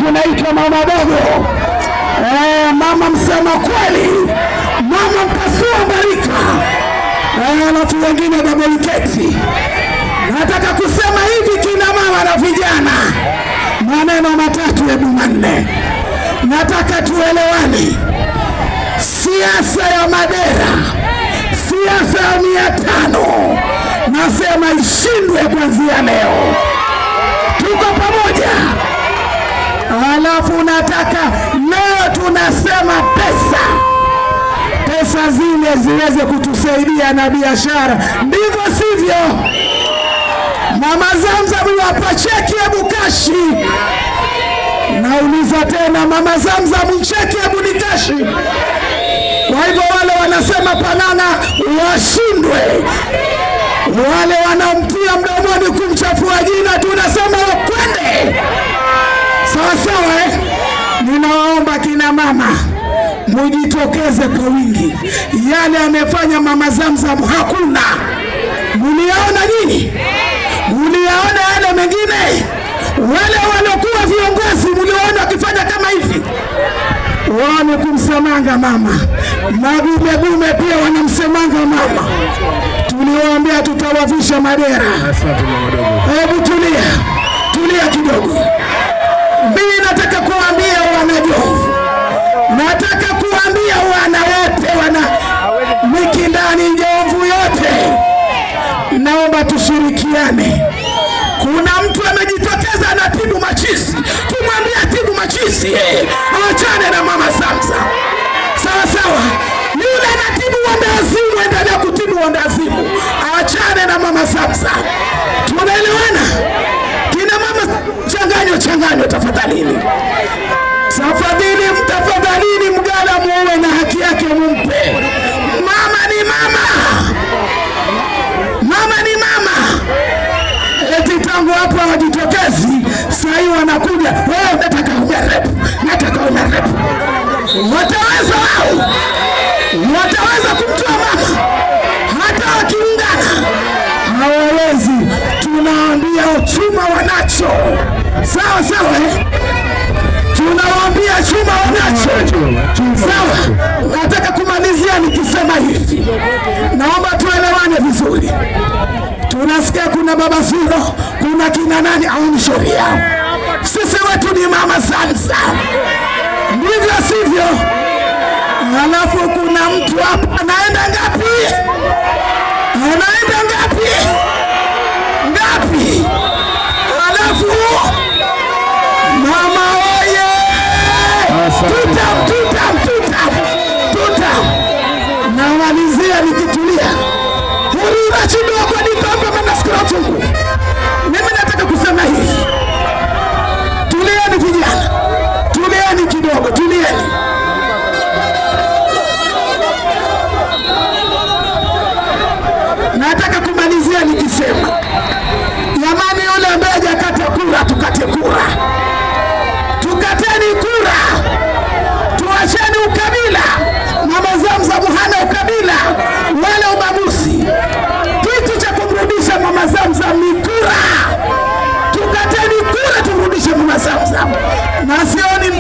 wangu naitwa mama dogo, mama msema kweli, mama mpasua barika, alafu wengine double keti. Nataka kusema hivi kina mama na vijana, maneno matatu hebu manne. Nataka tuelewane. Siasa ya madera, siasa ya 500, nasema ishindwe kuanzia leo. Tuko pamoja? Alafu nataka leo tunasema pesa zile ziweze kutusaidia na biashara, ndivyo sivyo? Mama Zamzam hapa cheki hebu kashi. Nauliza tena, Mama Zamzam cheki hebu nikashi. Kwa hivyo wale wanasema Panana washindwe, wale wanamtia mdomoni kumchafua jina tunasema wakwende. Sawa sawa, ninawaomba kina mama mujitokeze kwa wingi. Yale amefanya Mama Zamzam hakuna. Muliyaona nini? Muliyaona yale mengine? Wale waliokuwa viongozi muliona wakifanya kama hivi? Wao kumsemanga mama, magume pia wanamsemanga mama. Tuliwaambia tutawavisha madera. Hebu tulia kidogo. Mimi nataka kuambia wanajovu, nataka kuambia wana wote, wana Mikindani, Njovu yote, naomba tushirikiane. Kuna mtu amejitokeza anatibu machizi, tumwambie atibu machizi, achane na Mama Zamzam. Sawa, yule anatibu wandazimu, endelea kutibu wandazimu, achane na Mama Zamzam. Tunaelewana? Kina mama changanyo tafadhalini. Tafadhalini mgala muwe na haki yake mumpe. Mama ni mama. Eti tangu hapa wajitokezi, sasa wanakuja, wewe nataka unarepu. Wataweza kumtoa mama hata wakiungana? Hawawezi. Tunawaambia chuma wanacho. Sawa, tunawaambia chuma wanacho. Sawa, nataka kumalizia nikisema hivi, naomba tuelewane vizuri. Tunasikia kuna Baba Zuro, kuna kina nani au mshauri yao. Sisi wetu ni Mama Zamzam, ndivyo sivyo? Alafu kuna mtu hapa anaenda ngapi? Alafu mama oye, tutam. Nawalizia nikitulia. Hurura chidogo nikombe manaskura tungu. Mimi nataka kusema hivi. Tulieni vijana. Tulieni kidogo, tulieni. Nataka kumalizia nikisema, jamani, yule ambaye hajakata kura tukate kura. Tukateni kura. Tuacheni ukabila. Mama Zamzam hana ukabila wala ubaguzi. Kitu cha kumrudisha Mama Zamzam ni kura. Tukateni kura turudishe Mama Zamzam. Na sioni